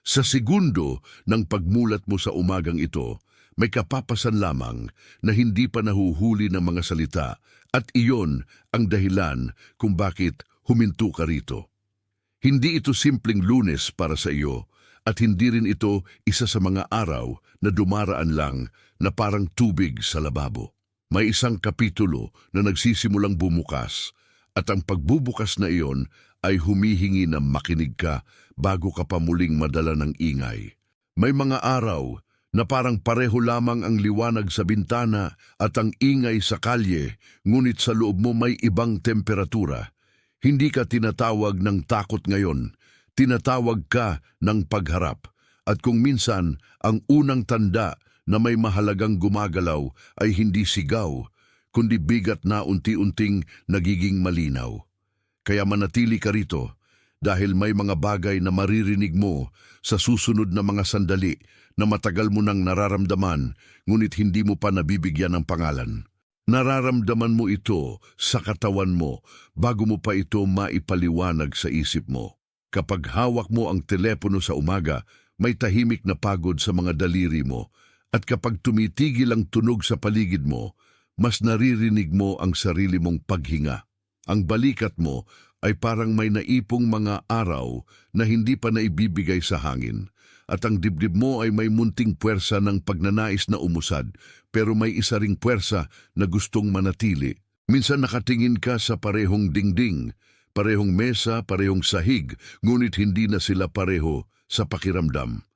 Sa segundo ng pagmulat mo sa umagang ito, may kapapasan lamang na hindi pa nahuhuli ng mga salita at iyon ang dahilan kung bakit huminto ka rito. Hindi ito simpleng Lunes para sa iyo at hindi rin ito isa sa mga araw na dumaraan lang na parang tubig sa lababo. May isang kapitulo na nagsisimulang bumukas at ang pagbubukas na iyon ay humihingi na makinig ka bago ka pa muling madala ng ingay. May mga araw na parang pareho lamang ang liwanag sa bintana at ang ingay sa kalye, ngunit sa loob mo may ibang temperatura. Hindi ka tinatawag ng takot ngayon, tinatawag ka ng pagharap. At kung minsan ang unang tanda na may mahalagang gumagalaw ay hindi sigaw, kundi bigat na unti-unting nagiging malinaw. Kaya manatili ka rito dahil may mga bagay na maririnig mo sa susunod na mga sandali na matagal mo nang nararamdaman ngunit hindi mo pa nabibigyan ng pangalan. Nararamdaman mo ito sa katawan mo bago mo pa ito maipaliwanag sa isip mo. Kapag hawak mo ang telepono sa umaga, may tahimik na pagod sa mga daliri mo at kapag tumitigil ang tunog sa paligid mo, mas naririnig mo ang sarili mong paghinga. Ang balikat mo ay parang may naipong mga araw na hindi pa naibibigay sa hangin at ang dibdib mo ay may munting puwersa ng pagnanais na umusad pero may isa ring puwersa na gustong manatili. Minsan nakatingin ka sa parehong dingding, parehong mesa, parehong sahig, ngunit hindi na sila pareho sa pakiramdam.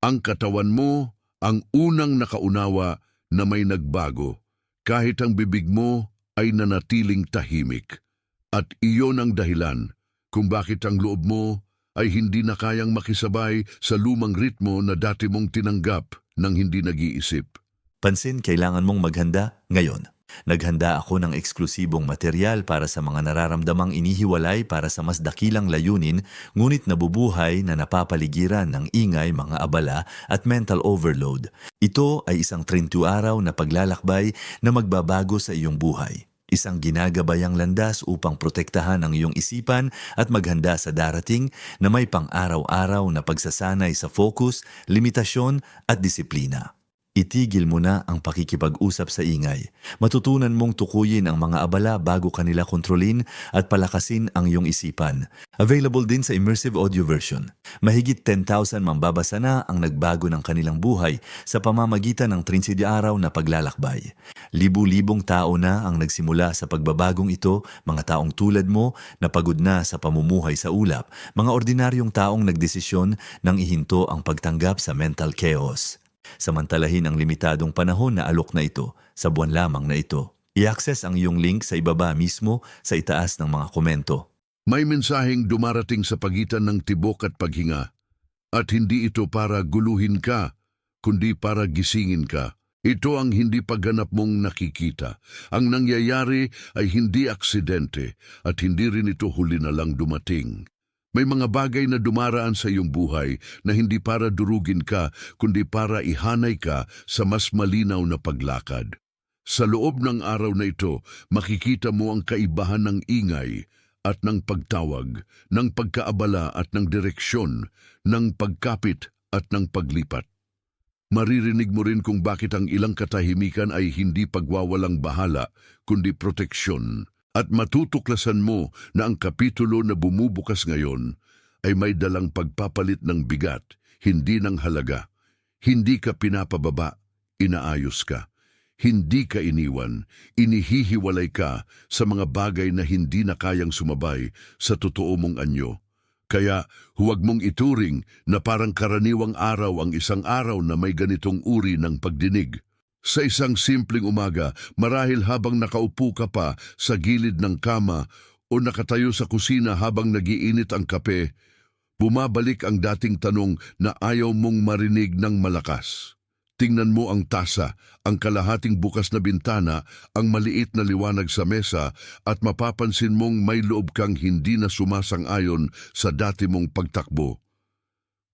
Ang katawan mo ang unang nakaunawa na may nagbago, kahit ang bibig mo ay nanatiling tahimik. At iyon ang dahilan kung bakit ang loob mo ay hindi na kayang makisabay sa lumang ritmo na dati mong tinanggap nang hindi nag-iisip. Pansin, kailangan mong maghanda ngayon. Naghanda ako ng eksklusibong material para sa mga nararamdamang inihiwalay para sa mas dakilang layunin, ngunit nabubuhay na napapaligiran ng ingay, mga abala at mental overload. Ito ay isang 32 araw na paglalakbay na magbabago sa iyong buhay. Isang ginagabayang landas upang protektahan ang iyong isipan at maghanda sa darating na may pang-araw-araw na pagsasanay sa focus, limitasyon at disiplina. Itigil mo na ang pakikipag-usap sa ingay. Matutunan mong tukuyin ang mga abala bago kanila kontrolin at palakasin ang iyong isipan. Available din sa immersive audio version. Mahigit 10,000 mambabasa na ang nagbago ng kanilang buhay sa pamamagitan ng 30 araw na paglalakbay. Libu-libong tao na ang nagsimula sa pagbabagong ito, mga taong tulad mo na pagod na sa pamumuhay sa ulap, mga ordinaryong taong nagdesisyon nang ihinto ang pagtanggap sa mental chaos. Samantalahin ang limitadong panahon na alok na ito sa buwan lamang na ito. I-access ang iyong link sa ibaba mismo sa itaas ng mga komento. May mensaheng dumarating sa pagitan ng tibok at paghinga at hindi ito para guluhin ka, kundi para gisingin ka. Ito ang hindi pagganap mong nakikita. Ang nangyayari ay hindi aksidente at hindi rin ito huli na lang dumating. May mga bagay na dumaraan sa iyong buhay na hindi para durugin ka, kundi para ihanay ka sa mas malinaw na paglakad. Sa loob ng araw na ito, makikita mo ang kaibahan ng ingay at ng pagtawag, ng pagkaabala at ng direksyon, ng pagkapit at ng paglipat. Maririnig mo rin kung bakit ang ilang katahimikan ay hindi pagwawalang bahala, kundi proteksyon. At matutuklasan mo na ang kapitulo na bumubukas ngayon ay may dalang pagpapalit ng bigat, hindi ng halaga. Hindi ka pinapababa, inaayos ka. Hindi ka iniwan, inihihiwalay ka sa mga bagay na hindi na kayang sumabay sa totoo mong anyo. Kaya huwag mong ituring na parang karaniwang araw ang isang araw na may ganitong uri ng pagdinig. Sa isang simpleng umaga, marahil habang nakaupo ka pa sa gilid ng kama o nakatayo sa kusina habang nagiinit ang kape, bumabalik ang dating tanong na ayaw mong marinig ng malakas. Tingnan mo ang tasa, ang kalahating bukas na bintana, ang maliit na liwanag sa mesa at mapapansin mong may loob kang hindi na sumasang-ayon sa dati mong pagtakbo.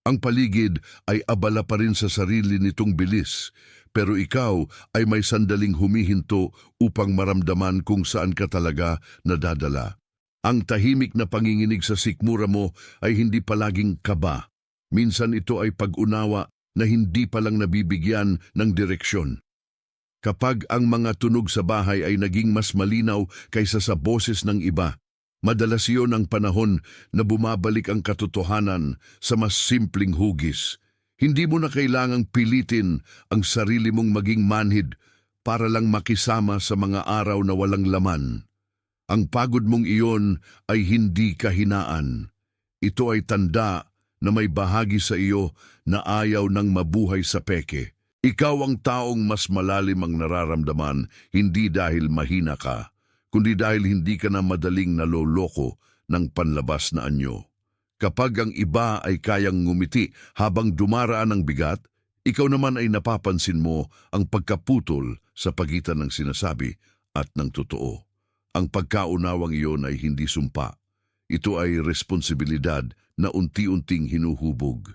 Ang paligid ay abala pa rin sa sarili nitong bilis, pero ikaw ay may sandaling humihinto upang maramdaman kung saan ka talaga nadadala. Ang tahimik na panginginig sa sikmura mo ay hindi palaging kaba. Minsan ito ay pag-unawa na hindi pa lang nabibigyan ng direksyon. Kapag ang mga tunog sa bahay ay naging mas malinaw kaysa sa boses ng iba, madalas iyon ang panahon na bumabalik ang katotohanan sa mas simpleng hugis. Hindi mo na kailangang pilitin ang sarili mong maging manhid para lang makisama sa mga araw na walang laman. Ang pagod mong iyon ay hindi kahinaan. Ito ay tanda na may bahagi sa iyo na ayaw ng mabuhay sa peke. Ikaw ang taong mas malalim ang nararamdaman, hindi dahil mahina ka, kundi dahil hindi ka na madaling naloloko ng panlabas na anyo. Kapag ang iba ay kayang ngumiti habang dumaraan ang bigat, ikaw naman ay napapansin mo ang pagkaputol sa pagitan ng sinasabi at ng totoo. Ang pagkaunawang iyon ay hindi sumpa. Ito ay responsibilidad na unti-unting hinuhubog.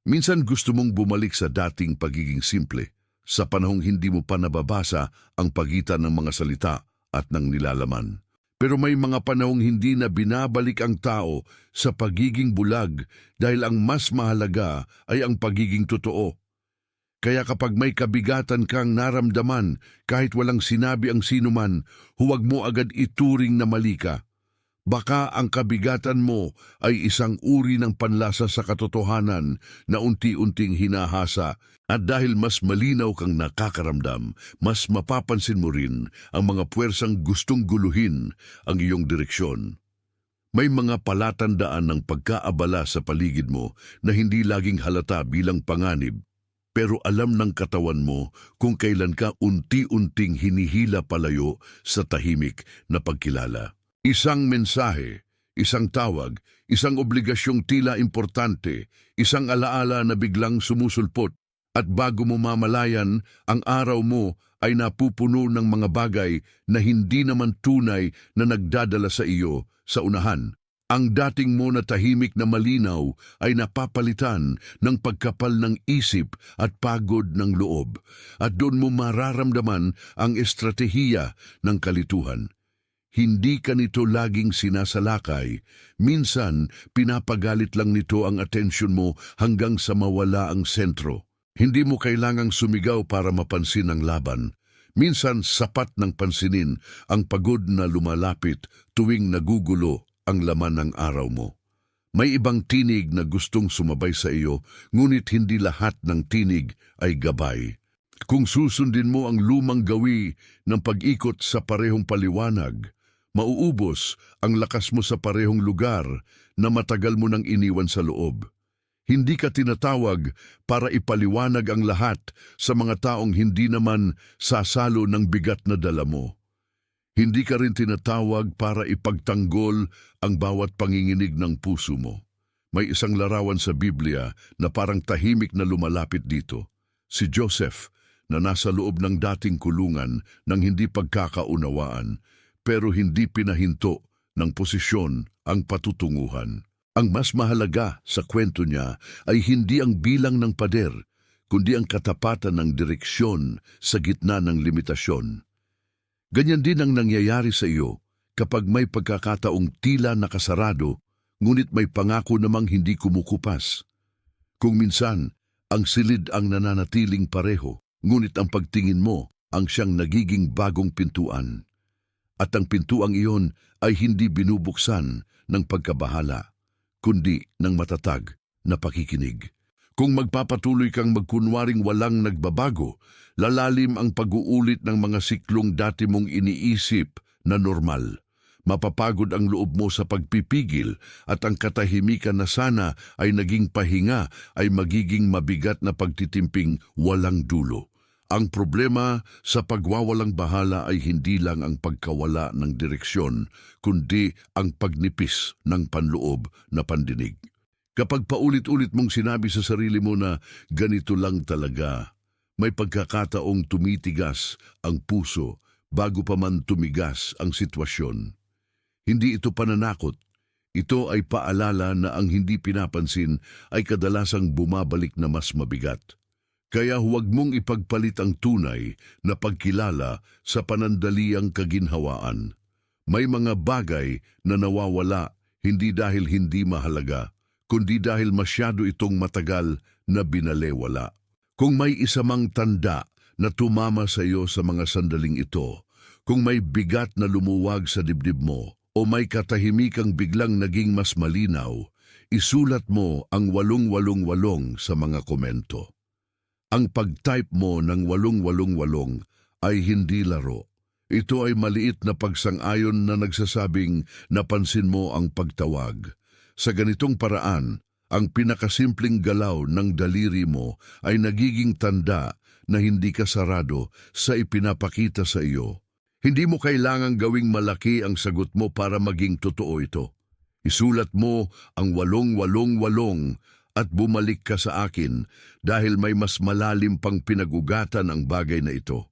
Minsan gusto mong bumalik sa dating pagiging simple, sa panahong hindi mo pa nababasa ang pagitan ng mga salita at ng nilalaman. Pero may mga panahong hindi na binabalik ang tao sa pagiging bulag dahil ang mas mahalaga ay ang pagiging totoo. Kaya kapag may kabigatan kang naramdaman kahit walang sinabi ang sinuman, huwag mo agad ituring na mali ka. Baka ang kabigatan mo ay isang uri ng panlasa sa katotohanan na unti-unting hinahasa at dahil mas malinaw kang nakakaramdam, mas mapapansin mo rin ang mga puwersang gustong guluhin ang iyong direksyon. May mga palatandaan ng pagkaabala sa paligid mo na hindi laging halata bilang panganib, pero alam ng katawan mo kung kailan ka unti-unting hinihila palayo sa tahimik na pagkilala. Isang mensahe, isang tawag, isang obligasyong tila importante, isang alaala na biglang sumusulpot, at bago mo mamalayan, ang araw mo ay napupuno ng mga bagay na hindi naman tunay na nagdadala sa iyo sa unahan. Ang dating mo na tahimik na malinaw ay napapalitan ng pagkapal ng isip at pagod ng loob, at doon mo mararamdaman ang estratehiya ng kalituhan. Hindi ka nito laging sinasalakay. Minsan, pinapagalit lang nito ang atensyon mo hanggang sa mawala ang sentro. Hindi mo kailangang sumigaw para mapansin ang laban. Minsan, sapat ng pansinin ang pagod na lumalapit tuwing nagugulo ang laman ng araw mo. May ibang tinig na gustong sumabay sa iyo, ngunit hindi lahat ng tinig ay gabay. Kung susundin mo ang lumang gawi ng pag-ikot sa parehong paliwanag, mauubos ang lakas mo sa parehong lugar na matagal mo nang iniwan sa loob. Hindi ka tinatawag para ipaliwanag ang lahat sa mga taong hindi naman sasalo ng bigat na dala mo. Hindi ka rin tinatawag para ipagtanggol ang bawat panginginig ng puso mo. May isang larawan sa Biblia na parang tahimik na lumalapit dito. Si Joseph na nasa loob ng dating kulungan ng hindi pagkakaunawaan, pero hindi pinahinto ng posisyon ang patutunguhan. Ang mas mahalaga sa kwento niya ay hindi ang bilang ng pader, kundi ang katapatan ng direksyon sa gitna ng limitasyon. Ganyan din ang nangyayari sa iyo kapag may pagkakataong tila nakasarado, ngunit may pangako namang hindi kumukupas. Kung minsan, ang silid ang nananatiling pareho, ngunit ang pagtingin mo ang siyang nagiging bagong pintuan. At ang pintuang iyon ay hindi binubuksan ng pagkabahala, kundi ng matatag na pakikinig. Kung magpapatuloy kang magkunwaring walang nagbabago, lalalim ang pag-uulit ng mga siklong dati mong iniisip na normal. Mapapagod ang loob mo sa pagpipigil at ang katahimikan na sana ay naging pahinga ay magiging mabigat na pagtitimping walang dulo. Ang problema sa pagwawalang bahala ay hindi lang ang pagkawala ng direksyon, kundi ang pagnipis ng panloob na pandinig. Kapag paulit-ulit mong sinabi sa sarili mo na ganito lang talaga, may pagkakataong tumitigas ang puso bago pa man tumigas ang sitwasyon. Hindi ito pananakot. Ito ay paalala na ang hindi pinapansin ay kadalasang bumabalik na mas mabigat. Kaya huwag mong ipagpalit ang tunay na pagkilala sa panandaliang kaginhawaan. May mga bagay na nawawala hindi dahil hindi mahalaga, kundi dahil masyado itong matagal na binalewala. Kung may isa mang tanda na tumama sa iyo sa mga sandaling ito, kung may bigat na lumuwag sa dibdib mo, o may katahimikang biglang naging mas malinaw, isulat mo ang 888 sa mga komento. Ang pag-type mo ng 888 ay hindi laro. Ito ay maliit na pagsang-ayon na nagsasabing napansin mo ang pagtawag. Sa ganitong paraan, ang pinakasimpleng galaw ng daliri mo ay nagiging tanda na hindi ka sarado sa ipinapakita sa iyo. Hindi mo kailangang gawing malaki ang sagot mo para maging totoo ito. Isulat mo ang 888 at bumalik ka sa akin dahil may mas malalim pang pinagugatan ang bagay na ito.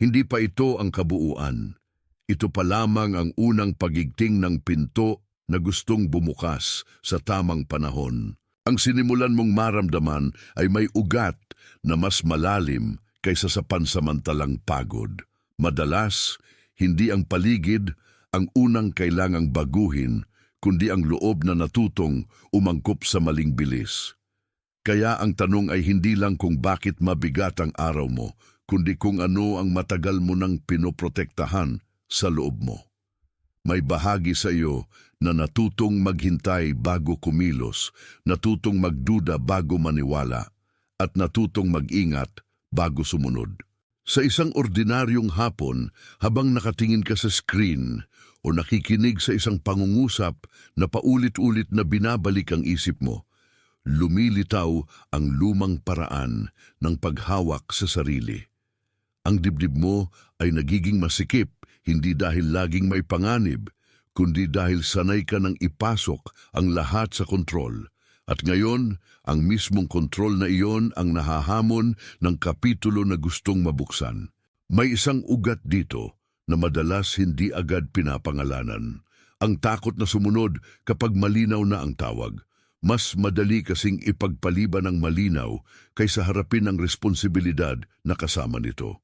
Hindi pa ito ang kabuuan. Ito pa lamang ang unang pagigting ng pinto na gustong bumukas sa tamang panahon. Ang sinimulan mong maramdaman ay may ugat na mas malalim kaysa sa pansamantalang pagod. Madalas, hindi ang paligid ang unang kailangang baguhin, kundi ang loob na natutong umangkop sa maling bilis. Kaya ang tanong ay hindi lang kung bakit mabigat ang araw mo, kundi kung ano ang matagal mo nang pinoprotektahan sa loob mo. May bahagi sa iyo na natutong maghintay bago kumilos, natutong magduda bago maniwala, at natutong mag-ingat bago sumunod. Sa isang ordinaryong hapon, habang nakatingin ka sa screen o nakikinig sa isang pangungusap na paulit-ulit na binabalik ang isip mo, lumilitaw ang lumang paraan ng paghawak sa sarili. Ang dibdib mo ay nagiging masikip, hindi dahil laging may panganib, kundi dahil sanay ka nang ipasok ang lahat sa kontrol. At ngayon, ang mismong kontrol na iyon ang nahahamon ng kapitulo na gustong mabuksan. May isang ugat dito na madalas hindi agad pinapangalanan. Ang takot na sumunod kapag malinaw na ang tawag. Mas madali kasing ipagpaliban ng malinaw kaysa harapin ang responsibilidad na kasama nito.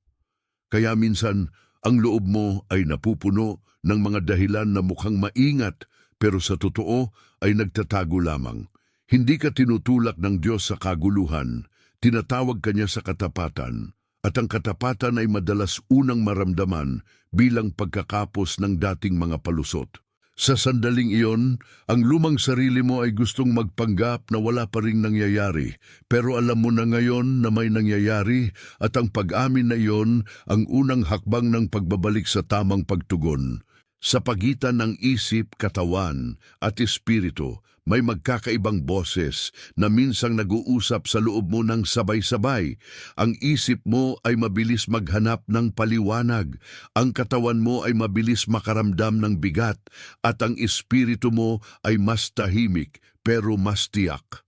Kaya minsan, ang loob mo ay napupuno ng mga dahilan na mukhang maingat pero sa totoo ay nagtatago lamang. Hindi ka tinutulak ng Diyos sa kaguluhan, tinatawag ka niya sa katapatan, at ang katapatan ay madalas unang maramdaman bilang pagkakapos ng dating mga palusot. Sa sandaling iyon, ang lumang sarili mo ay gustong magpanggap na wala pa ring nangyayari, pero alam mo na ngayon na may nangyayari at ang pag-amin na iyon ang unang hakbang ng pagbabalik sa tamang pagtugon. Sa pagitan ng isip, katawan at espiritu, may magkakaibang boses na minsang nag-uusap sa loob mo ng sabay-sabay. Ang isip mo ay mabilis maghanap ng paliwanag, ang katawan mo ay mabilis makaramdam ng bigat, at ang espiritu mo ay mas tahimik pero mas tiyak.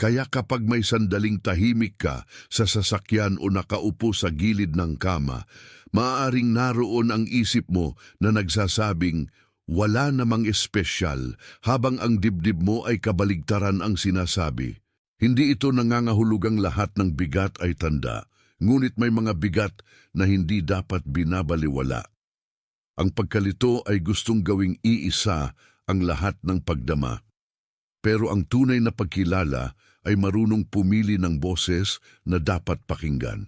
Kaya kapag may sandaling tahimik ka sa sasakyan o nakaupo sa gilid ng kama, maaaring naroon ang isip mo na nagsasabing, wala namang espesyal, habang ang dibdib mo ay kabaligtaran ang sinasabi. Hindi ito nangangahulugang lahat ng bigat ay tanda, ngunit may mga bigat na hindi dapat binabaliwala. Ang pagkalito ay gustong gawing iisa ang lahat ng pagdama. Pero ang tunay na pagkilala ay marunong pumili ng boses na dapat pakinggan.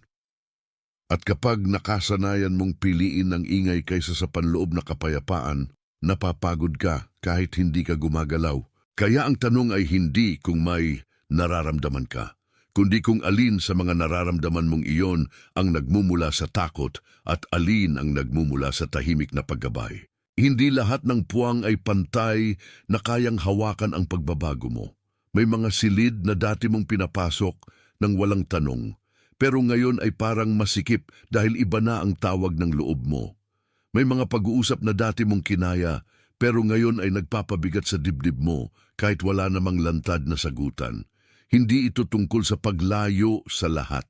At kapag nakasanayan mong piliin ang ingay kaysa sa panloob na kapayapaan, napapagod ka kahit hindi ka gumagalaw. Kaya ang tanong ay hindi kung may nararamdaman ka, kundi kung alin sa mga nararamdaman mong iyon ang nagmumula sa takot at alin ang nagmumula sa tahimik na paggabay. Hindi lahat ng puwang ay pantay na kayang hawakan ang pagbabago mo. May mga silid na dati mong pinapasok ng walang tanong, pero ngayon ay parang masikip dahil iba na ang tawag ng loob mo. May mga pag-uusap na dati mong kinaya, pero ngayon ay nagpapabigat sa dibdib mo kahit wala namang lantad na sagutan. Hindi ito tungkol sa paglayo sa lahat.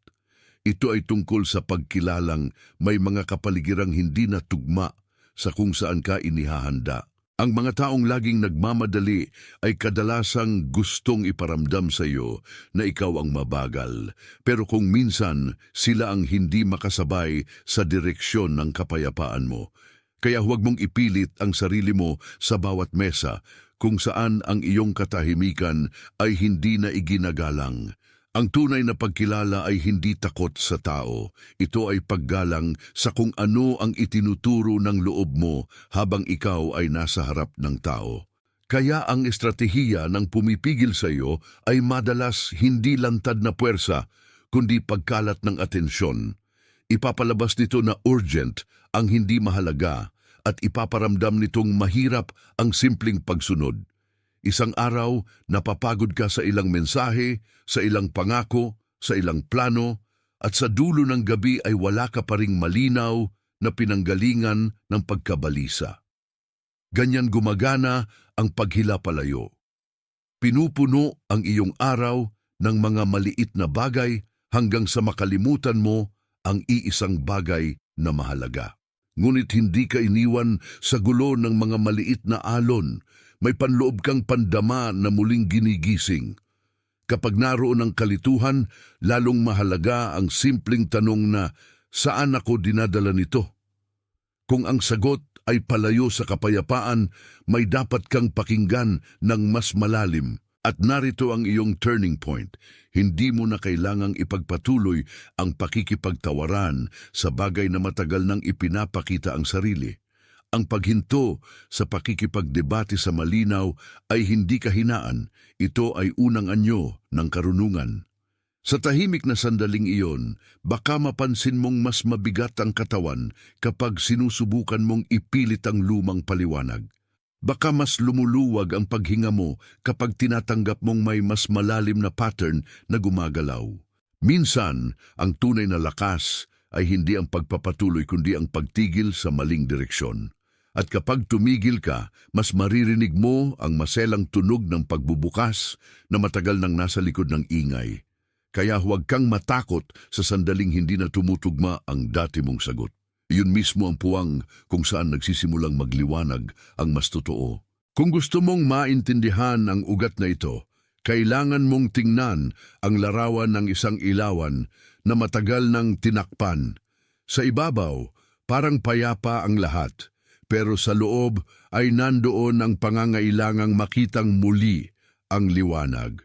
Ito ay tungkol sa pagkilalang may mga kapaligirang hindi natugma sa kung saan ka inihahanda. Ang mga taong laging nagmamadali ay kadalasang gustong iparamdam sa iyo na ikaw ang mabagal. Pero kung minsan sila ang hindi makasabay sa direksyon ng kapayapaan mo. Kaya huwag mong ipilit ang sarili mo sa bawat mesa, kung saan ang iyong katahimikan ay hindi na iginagalang. Ang tunay na pagkilala ay hindi takot sa tao. Ito ay paggalang sa kung ano ang itinuturo ng loob mo habang ikaw ay nasa harap ng tao. Kaya ang estratehiya ng pumipigil sa iyo ay madalas hindi lantad na puwersa, kundi pagkalat ng atensyon. Ipapalabas nito na urgent ang hindi mahalaga at ipaparamdam nitong mahirap ang simpleng pagsunod. Isang araw, napapagod ka sa ilang mensahe, sa ilang pangako, sa ilang plano, at sa dulo ng gabi ay wala ka pa ring malinaw na pinanggalingan ng pagkabalisa. Ganyan gumagana ang paghilapalayo. Pinupuno ang iyong araw ng mga maliit na bagay hanggang sa makalimutan mo ang iisang bagay na mahalaga. Ngunit hindi ka iniwan sa gulo ng mga maliit na alon. May panloob kang pandama na muling ginigising. Kapag naroon ang kalituhan, lalong mahalaga ang simpleng tanong na, saan ako dinadala nito? Kung ang sagot ay palayo sa kapayapaan, may dapat kang pakinggan ng mas malalim. At narito ang iyong turning point. Hindi mo na kailangang ipagpatuloy ang pakikipagtawaran sa bagay na matagal nang ipinapakita ang sarili. Ang paghinto sa pakikipagdebate sa malinaw ay hindi kahinaan. Ito ay unang anyo ng karunungan. Sa tahimik na sandaling iyon, baka mapansin mong mas mabigat ang katawan kapag sinusubukan mong ipilit ang lumang paliwanag. Baka mas lumuluwag ang paghinga mo kapag tinatanggap mong may mas malalim na pattern na gumagalaw. Minsan, ang tunay na lakas ay hindi ang pagpapatuloy kundi ang pagtigil sa maling direksyon. At kapag tumigil ka, mas maririnig mo ang maselang tunog ng pagbubukas na matagal nang nasa likod ng ingay. Kaya huwag kang matakot sa sandaling hindi na tumutugma ang dati mong sagot. Iyon mismo ang puwang kung saan nagsisimulang magliwanag ang mas totoo. Kung gusto mong maintindihan ang ugat na ito, kailangan mong tingnan ang larawan ng isang ilawan na matagal nang tinakpan. Sa ibabaw, parang payapa ang lahat, pero sa loob ay nandoon ang pangangailangang makitang muli ang liwanag.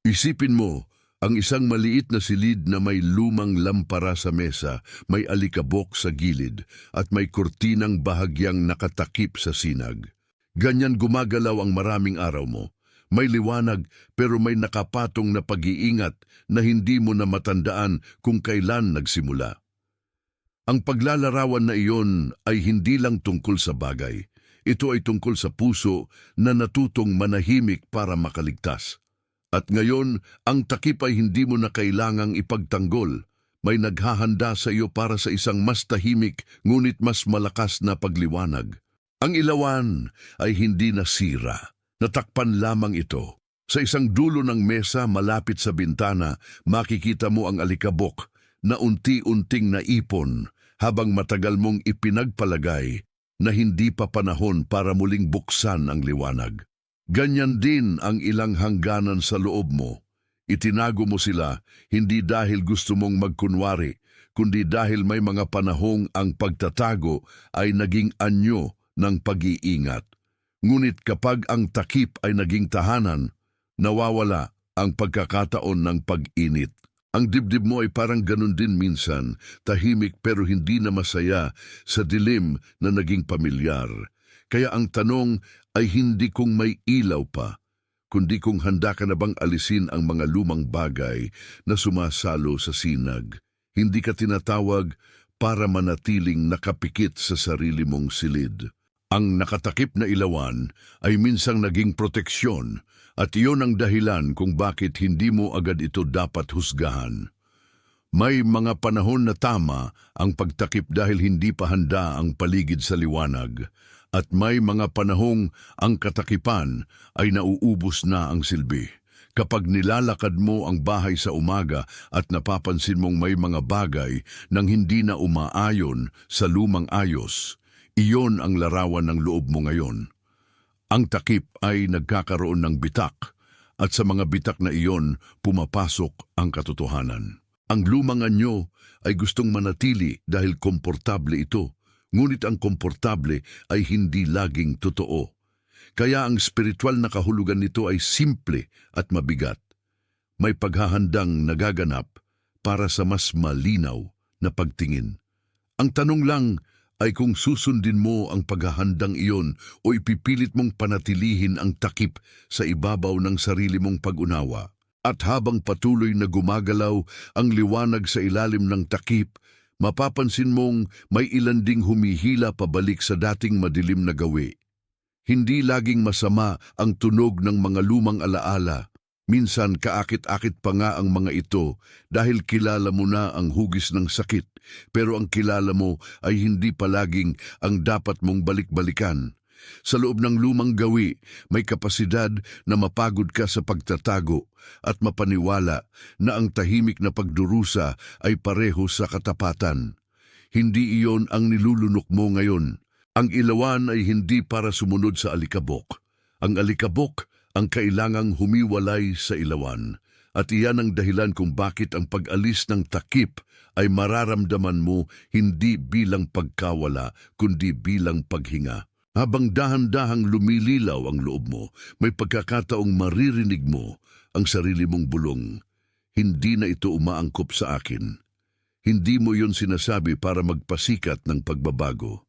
Isipin mo, ang isang maliit na silid na may lumang lampara sa mesa, may alikabok sa gilid, at may kurtinang bahagyang nakatakip sa sinag. Ganyan gumagalaw ang maraming araw mo. May liwanag pero may nakapatong na pag-iingat na hindi mo na matandaan kung kailan nagsimula. Ang paglalarawan na iyon ay hindi lang tungkol sa bagay. Ito ay tungkol sa puso na natutong manahimik para makaligtas. At ngayon, ang takip ay hindi mo na kailangang ipagtanggol. May naghahanda sa iyo para sa isang mas tahimik ngunit mas malakas na pagliwanag. Ang ilawan ay hindi nasira. Natakpan lamang ito. Sa isang dulo ng mesa malapit sa bintana, makikita mo ang alikabok na unti-unting naipon habang matagal mong ipinagpalagay na hindi pa panahon para muling buksan ang liwanag. Ganyan din ang ilang hangganan sa loob mo. Itinago mo sila hindi dahil gusto mong magkunwari, kundi dahil may mga panahong ang pagtatago ay naging anyo ng pag-iingat. Ngunit kapag ang takip ay naging tahanan, nawawala ang pagkakataon ng pag-init. Ang dibdib mo ay parang ganun din minsan, tahimik pero hindi na masaya sa dilim na naging pamilyar. Kaya ang tanong ay hindi kung may ilaw pa, kundi kung handa ka na bang alisin ang mga lumang bagay na sumasalo sa sinag. Hindi ka tinatawag para manatiling nakapikit sa sarili mong silid. Ang nakatakip na ilawan ay minsang naging proteksyon at iyon ang dahilan kung bakit hindi mo agad ito dapat husgahan. May mga panahon na tama ang pagtakip dahil hindi pa handa ang paligid sa liwanag. At may mga panahong ang katakipan ay nauubos na ang silbi. Kapag nilalakad mo ang bahay sa umaga at napapansin mong may mga bagay nang hindi na umaayon sa lumang ayos, iyon ang larawan ng loob mo ngayon. Ang takip ay nagkakaroon ng bitak at sa mga bitak na iyon pumapasok ang katotohanan. Ang lumang anyo ay gustong manatili dahil komportable ito. Ngunit ang komportable ay hindi laging totoo. Kaya ang spiritual na kahulugan nito ay simple at mabigat. May paghahandang nagaganap para sa mas malinaw na pagtingin. Ang tanong lang ay kung susundin mo ang paghahandang iyon o ipipilit mong panatilihin ang takip sa ibabaw ng sarili mong pag-unawa. At habang patuloy na gumagalaw ang liwanag sa ilalim ng takip, mapapansin mong may ilan ding humihila pabalik sa dating madilim na gawi. Hindi laging masama ang tunog ng mga lumang alaala. Minsan kaakit-akit pa nga ang mga ito dahil kilala mo na ang hugis ng sakit, pero ang kilala mo ay hindi palaging ang dapat mong balik-balikan. Sa loob ng lumang gawi, may kapasidad na mapagod ka sa pagtatago at mapaniwala na ang tahimik na pagdurusa ay pareho sa katapatan. Hindi iyon ang nilulunok mo ngayon. Ang ilawan ay hindi para sumunod sa alikabok. Ang alikabok ang kailangang humiwalay sa ilawan. At iyan ang dahilan kung bakit ang pag-alis ng takip ay mararamdaman mo hindi bilang pagkawala, kundi bilang paghinga. Habang dahan-dahang lumililaw ang loob mo, may pagkakataong maririnig mo ang sarili mong bulong. Hindi na ito umaangkop sa akin. Hindi mo yon sinasabi para magpasikat ng pagbabago,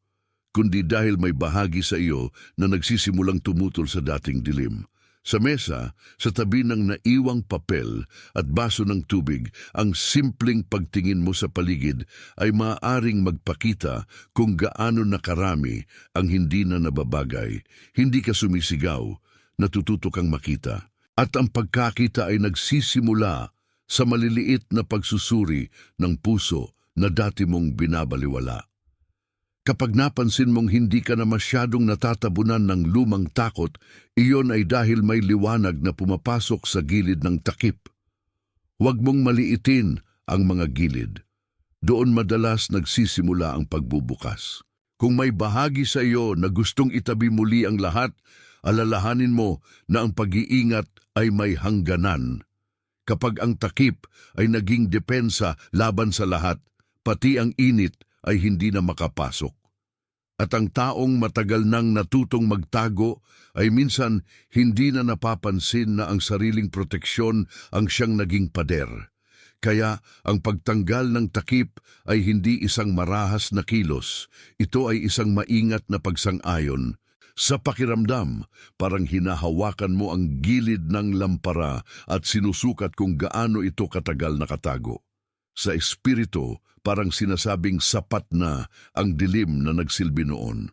kundi dahil may bahagi sa iyo na nagsisimulang tumutol sa dating dilim. Sa mesa, sa tabi ng naiwang papel at baso ng tubig, ang simpleng pagtingin mo sa paligid ay maaaring magpakita kung gaano nakarami ang hindi na nababagay. Hindi ka sumisigaw, natututo kang makita. At ang pagkakita ay nagsisimula sa maliliit na pagsusuri ng puso na dati mong binabaliwala. Kapag napansin mong hindi ka na masyadong natatabunan ng lumang takot, iyon ay dahil may liwanag na pumapasok sa gilid ng takip. Huwag mong maliitin ang mga gilid. Doon madalas nagsisimula ang pagbubukas. Kung may bahagi sa iyo na gustong itabi muli ang lahat, alalahanin mo na ang pag-iingat ay may hangganan. Kapag ang takip ay naging depensa laban sa lahat, pati ang init ay hindi na makapasok. At ang taong matagal nang natutong magtago ay minsan hindi na napapansin na ang sariling proteksyon ang siyang naging pader. Kaya ang pagtanggal ng takip ay hindi isang marahas na kilos. Ito ay isang maingat na pagsang-ayon. Sa pakiramdam, parang hinahawakan mo ang gilid ng lampara at sinusukat kung gaano ito katagal nakatago. Sa espiritu, parang sinasabing sapat na ang dilim na nagsilbi noon.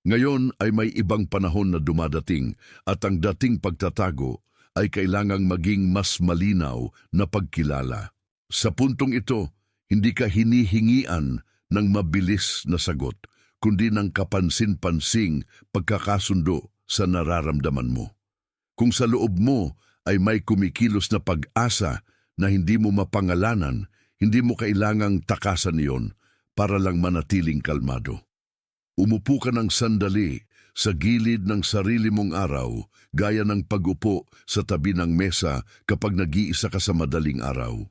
Ngayon ay may ibang panahon na dumadating at ang dating pagtatago ay kailangang maging mas malinaw na pagkilala. Sa puntong ito, hindi ka hinihingian ng mabilis na sagot, kundi ng kapansin-pansing pagkakasundo sa nararamdaman mo. Kung sa loob mo ay may kumikilos na pag-asa na hindi mo mapangalanan, hindi mo kailangang takasan iyon para lang manatiling kalmado. Umupo ka ng sandali sa gilid ng sarili mong araw, gaya ng pag-upo sa tabi ng mesa kapag nag-iisa ka sa madaling araw.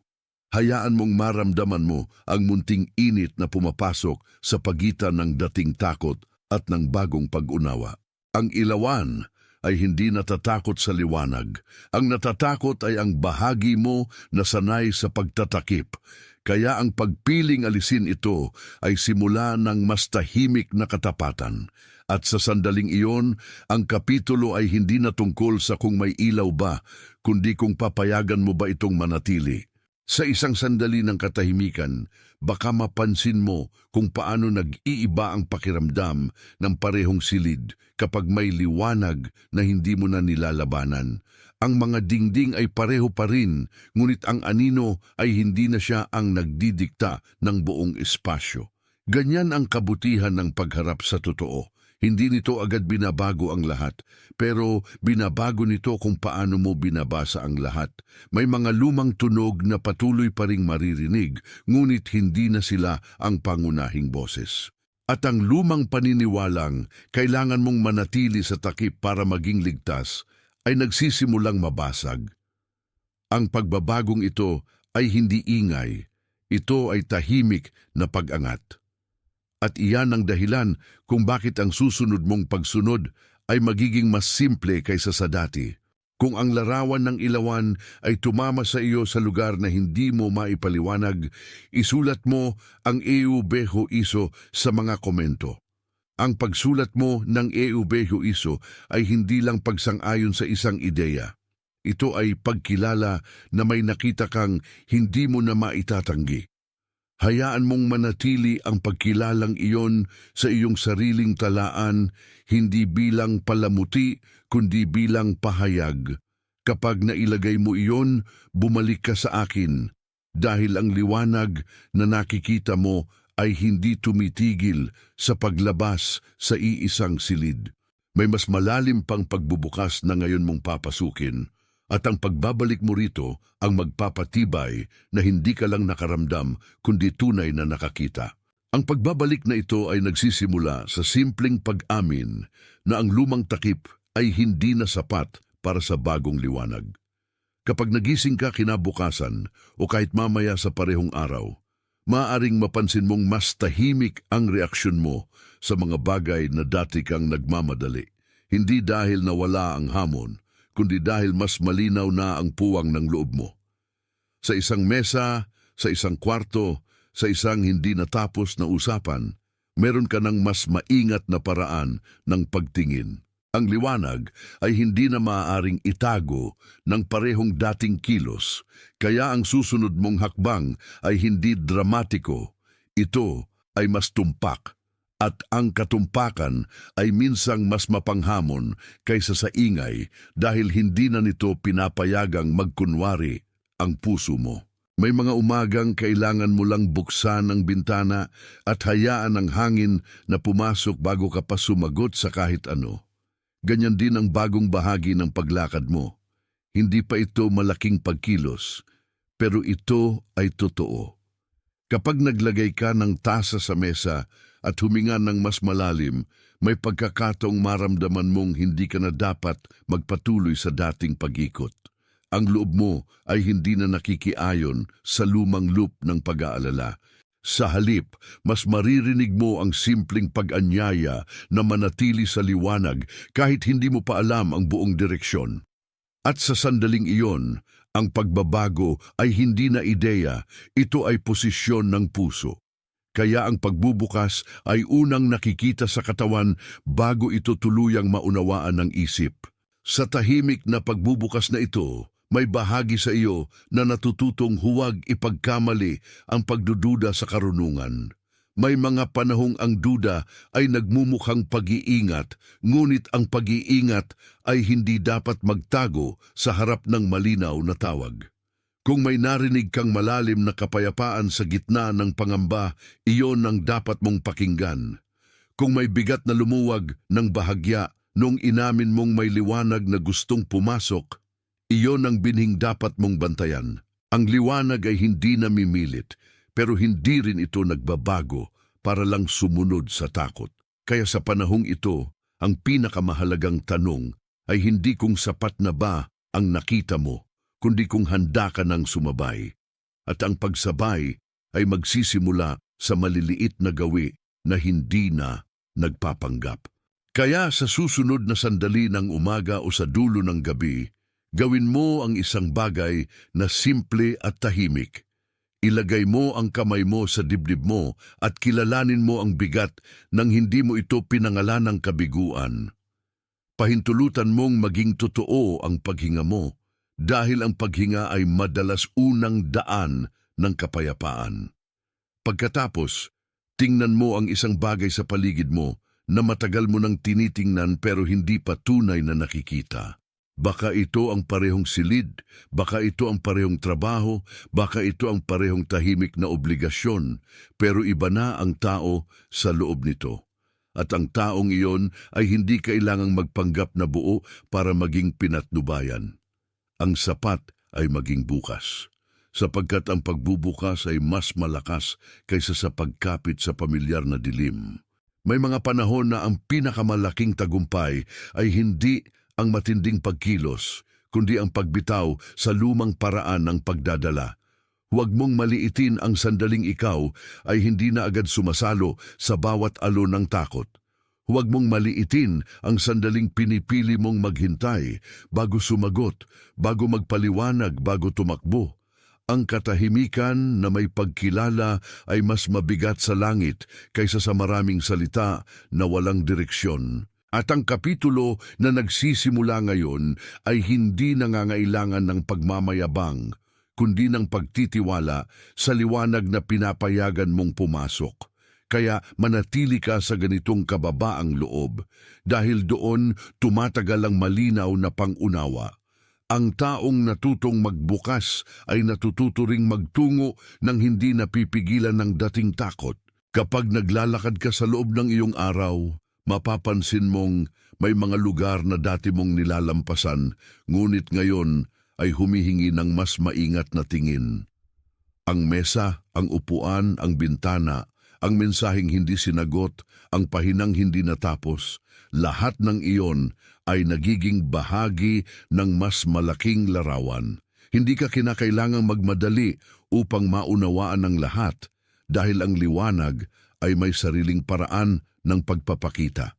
Hayaan mong maramdaman mo ang munting init na pumapasok sa pagitan ng dating takot at ng bagong pag-unawa. Ang ilawan ay hindi natatakot sa liwanag. Ang natatakot ay ang bahagi mo na sanay sa pagtatakip. Kaya ang pagpiling alisin ito ay simula ng mas tahimik na katapatan. At sa sandaling iyon, ang kapitulo ay hindi na tungkol sa kung may ilaw ba, kundi kung papayagan mo ba itong manatili. Sa isang sandali ng katahimikan, baka mapansin mo kung paano nag-iiba ang pakiramdam ng parehong silid kapag may liwanag na hindi mo na nilalabanan. Ang mga dingding ay pareho pa rin, ngunit ang anino ay hindi na siya ang nagdidikta ng buong espasyo. Ganyan ang kabutihan ng pagharap sa totoo. Hindi nito agad binabago ang lahat, pero binabago nito kung paano mo binabasa ang lahat. May mga lumang tunog na patuloy pa ring maririnig, ngunit hindi na sila ang pangunahing boses. At ang lumang paniniwalang kailangan mong manatili sa takip para maging ligtas ay nagsisimulang mabasag. Ang pagbabagong ito ay hindi ingay, ito ay tahimik na pag-angat. At iyan ang dahilan kung bakit ang susunod mong pagsunod ay magiging mas simple kaysa sa dati. Kung ang larawan ng ilawan ay tumama sa iyo sa lugar na hindi mo maipaliwanag, isulat mo ang Eubeho Iso sa mga komento. Ang pagsulat mo ng Eubeho Iso ay hindi lang pagsang-ayon sa isang ideya. Ito ay pagkilala na may nakita kang hindi mo na maitatanggi. Hayaan mong manatili ang pagkilalang iyon sa iyong sariling talaan, hindi bilang palamuti, kundi bilang pahayag. Kapag nailagay mo iyon, bumalik ka sa akin, dahil ang liwanag na nakikita mo ay hindi tumitigil sa paglabas sa iisang silid. May mas malalim pang pagbubukas na ngayon mong papasukin. At ang pagbabalik mo rito ang magpapatibay na hindi ka lang nakaramdam kundi tunay na nakakita. Ang pagbabalik na ito ay nagsisimula sa simpleng pag-amin na ang lumang takip ay hindi na sapat para sa bagong liwanag. Kapag nagising ka kinabukasan o kahit mamaya sa parehong araw, maaaring mapansin mong mas tahimik ang reaksyon mo sa mga bagay na dati kang nagmamadali. Hindi dahil nawala ang hamon, kundi dahil mas malinaw na ang puwang ng loob mo. Sa isang mesa, sa isang kwarto, sa isang hindi natapos na usapan, meron ka ng mas maingat na paraan ng pagtingin. Ang liwanag ay hindi na maaaring itago ng parehong dating kilos, kaya ang susunod mong hakbang ay hindi dramatiko. Ito ay mas tumpak. At ang katumpakan ay minsang mas mapanghamon kaysa sa ingay dahil hindi na nito pinapayagang magkunwari ang puso mo. May mga umagang kailangan mo lang buksan ang bintana at hayaan ang hangin na pumasok bago ka pa sumagot sa kahit ano. Ganyan din ang bagong bahagi ng paglakad mo. Hindi pa ito malaking pagkilos, pero ito ay totoo. Kapag naglagay ka ng tasa sa mesa at huminga ng mas malalim, may pagkakataong maramdaman mong hindi ka na dapat magpatuloy sa dating pag-ikot. Ang loob mo ay hindi na nakikiayon sa lumang loop ng pag-aalala. Sa halip, mas maririnig mo ang simpleng pag-anyaya na manatili sa liwanag kahit hindi mo pa alam ang buong direksyon. At sa sandaling iyon, ang pagbabago ay hindi na ideya, ito ay posisyon ng puso. Kaya ang pagbubukas ay unang nakikita sa katawan bago ito tuluyang maunawaan ng isip. Sa tahimik na pagbubukas na ito, may bahagi sa iyo na natututong huwag ipagkamali ang pagdududa sa karunungan. May mga panahong ang duda ay nagmumukhang pag-iingat, ngunit ang pag-iingat ay hindi dapat magtago sa harap ng malinaw na tawag. Kung may narinig kang malalim na kapayapaan sa gitna ng pangamba, iyon ang dapat mong pakinggan. Kung may bigat na lumuwag ng bahagya nung inamin mong may liwanag na gustong pumasok, iyon ang binhing dapat mong bantayan. Ang liwanag ay hindi namimilit, pero hindi rin ito nagbabago para lang sumunod sa takot. Kaya sa panahong ito, ang pinakamahalagang tanong ay hindi kung sapat na ba ang nakita mo, kundi kung handa ka ng sumabay. At ang pagsabay ay magsisimula sa maliliit na gawi na hindi na nagpapanggap. Kaya sa susunod na sandali ng umaga o sa dulo ng gabi, gawin mo ang isang bagay na simple at tahimik. Ilagay mo ang kamay mo sa dibdib mo at kilalanin mo ang bigat nang hindi mo ito pinangalan ng kabiguan. Pahintulutan mong maging totoo ang paghinga mo, dahil ang paghinga ay madalas unang daan ng kapayapaan. Pagkatapos, tingnan mo ang isang bagay sa paligid mo na matagal mo nang tinitingnan pero hindi pa tunay na nakikita. Baka ito ang parehong silid, baka ito ang parehong trabaho, baka ito ang parehong tahimik na obligasyon, pero iba na ang tao sa loob nito. At ang taong iyon ay hindi kailangang magpanggap na buo para maging pinatnubayan. Ang sapat ay maging bukas, sapagkat ang pagbubukas ay mas malakas kaysa sa pagkapit sa pamilyar na dilim. May mga panahon na ang pinakamalaking tagumpay ay hindi ang matinding pagkilos, kundi ang pagbitaw sa lumang paraan ng pagdadala. Huwag mong maliitin ang sandaling ikaw ay hindi na agad sumasalo sa bawat alon ng takot. Huwag mong maliitin ang sandaling pinipili mong maghintay bago sumagot, bago magpaliwanag, bago tumakbo. Ang katahimikan na may pagkilala ay mas mabigat sa langit kaysa sa maraming salita na walang direksyon. At ang kapitulo na nagsisimula ngayon ay hindi nangangailangan ng pagmamayabang, kundi ng pagtitiwala sa liwanag na pinapayagan mong pumasok. Kaya manatili ka sa ganitong kababaang loob, dahil doon tumatagal ang malinaw na pangunawa. Ang taong natutong magbukas ay natututo ring magtungo ng hindi napipigilan ng dating takot. Kapag naglalakad ka sa loob ng iyong araw, mapapansin mong may mga lugar na dati mong nilalampasan, ngunit ngayon ay humihingi ng mas maingat na tingin. Ang mesa, ang upuan, ang bintana, ang mensaheng hindi sinagot, ang pahinang hindi natapos, lahat ng iyon ay nagiging bahagi ng mas malaking larawan. Hindi ka kinakailangang magmadali upang maunawaan ang lahat, dahil ang liwanag ay may sariling paraan ng pagpapakita.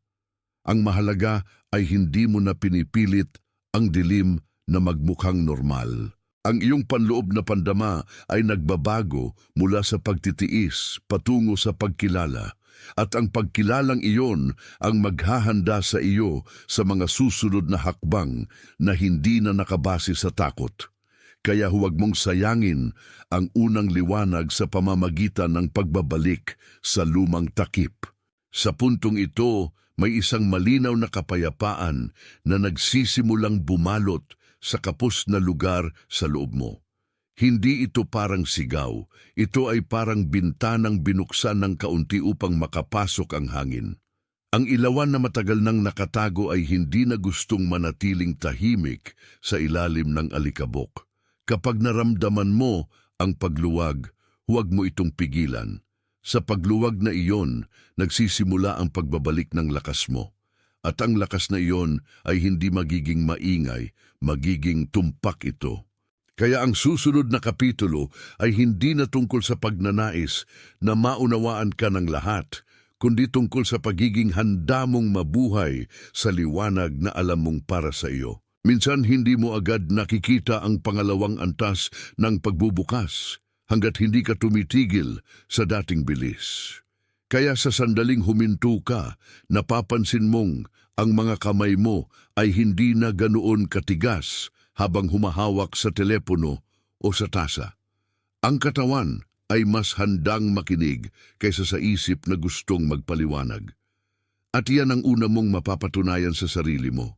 Ang mahalaga ay hindi mo na pinipilit ang dilim na magmukhang normal. Ang iyong panloob na pandama ay nagbabago mula sa pagtitiis patungo sa pagkilala, at ang pagkilalang iyon ang maghahanda sa iyo sa mga susunod na hakbang na hindi na nakabase sa takot. Kaya huwag mong sayangin ang unang liwanag sa pamamagitan ng pagbabalik sa lumang takip. Sa puntong ito, may isang malinaw na kapayapaan na nagsisimulang bumalot sa kapos na lugar sa loob mo. Hindi ito parang sigaw, ito ay parang bintanang binuksan ng kaunti upang makapasok ang hangin. Ang ilawan na matagal nang nakatago ay hindi na gustong manatiling tahimik sa ilalim ng alikabok. Kapag naramdaman mo ang pagluwag, huwag mo itong pigilan. Sa pagluwag na iyon, nagsisimula ang pagbabalik ng lakas mo. At ang lakas na iyon ay hindi magiging maingay, magiging tumpak ito. Kaya ang susunod na kapitulo ay hindi na tungkol sa pagnanais na maunawaan ka ng lahat, kundi tungkol sa pagiging handa mong mabuhay sa liwanag na alam mong para sa iyo. Minsan hindi mo agad nakikita ang pangalawang antas ng pagbubukas hanggat hindi ka tumitigil sa dating bilis. Kaya sa sandaling huminto ka, napapansin mong ang mga kamay mo ay hindi na ganoon katigas habang humahawak sa telepono o sa tasa. Ang katawan ay mas handang makinig kaysa sa isip na gustong magpaliwanag. At iyan ang una mong mapapatunayan sa sarili mo.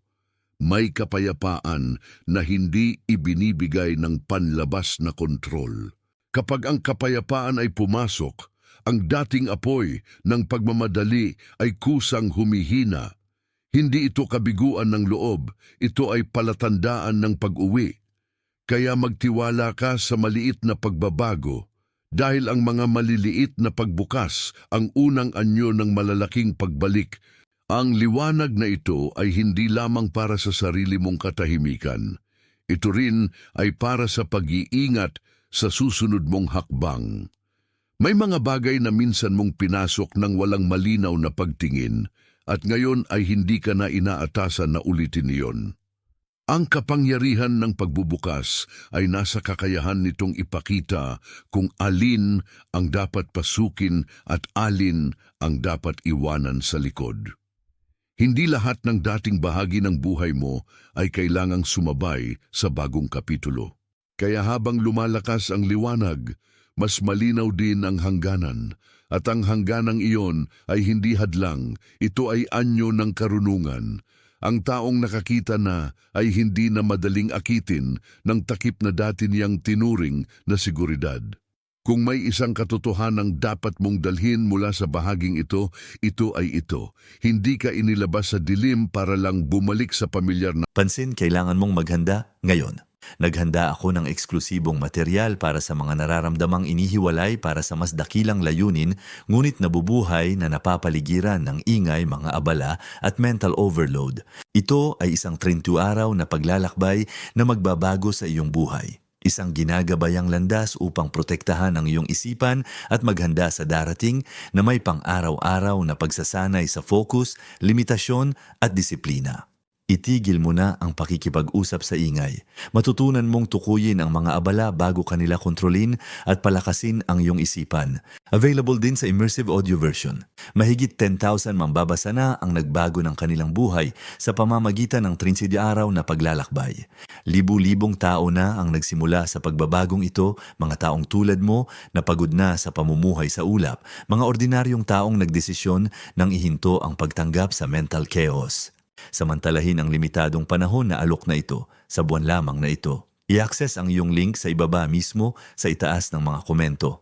May kapayapaan na hindi ibinibigay ng panlabas na kontrol. Kapag ang kapayapaan ay pumasok, ang dating apoy ng pagmamadali ay kusang humihina. Hindi ito kabiguan ng loob, ito ay palatandaan ng pag-uwi. Kaya magtiwala ka sa maliit na pagbabago, dahil ang mga maliliit na pagbukas ang unang anyo ng malalaking pagbalik. Ang liwanag na ito ay hindi lamang para sa sarili mong katahimikan. Ito rin ay para sa pag-iingat sa susunod mong hakbang. May mga bagay na minsan mong pinasok ng walang malinaw na pagtingin at ngayon ay hindi ka na inaatasan na ulitin iyon. Ang kapangyarihan ng pagbubukas ay nasa kakayahan nitong ipakita kung alin ang dapat pasukin at alin ang dapat iwanan sa likod. Hindi lahat ng dating bahagi ng buhay mo ay kailangang sumabay sa bagong kapitulo. Kaya habang lumalakas ang liwanag, mas malinaw din ang hangganan, at ang hangganang iyon ay hindi hadlang, ito ay anyo ng karunungan. Ang taong nakakita na ay hindi na madaling akitin ng takip na dati niyang tinuring na seguridad. Kung may isang katotohanang dapat mong dalhin mula sa bahaging ito, ito ay ito. Hindi ka inilabas sa dilim para lang bumalik sa pamilyar na Pansin, kailangan mong maghanda ngayon. Naghanda ako ng eksklusibong material para sa mga nararamdamang inihiwalay para sa mas dakilang layunin, ngunit nabubuhay na napapaligiran ng ingay, mga abala at mental overload. Ito ay isang 32 araw na paglalakbay na magbabago sa iyong buhay. Isang ginagabayang landas upang protektahan ang iyong isipan at maghanda sa darating na may pang-araw-araw na pagsasanay sa focus, limitasyon at disiplina. Itigil mo na ang pakikipag-usap sa ingay. Matutunan mong tukuyin ang mga abala bago kanila kontrolin at palakasin ang iyong isipan. Available din sa immersive audio version. Mahigit 10,000 mambabasa na ang nagbago ng kanilang buhay sa pamamagitan ng 30 araw na paglalakbay. Libu-libong tao na ang nagsimula sa pagbabagong ito, mga taong tulad mo na pagod na sa pamumuhay sa ulap, mga ordinaryong taong nagdesisyon nang ihinto ang pagtanggap sa mental chaos. Samantalahin ang limitadong panahon na alok na ito sa buwan lamang na ito. I-access ang iyong link sa ibaba mismo sa itaas ng mga komento.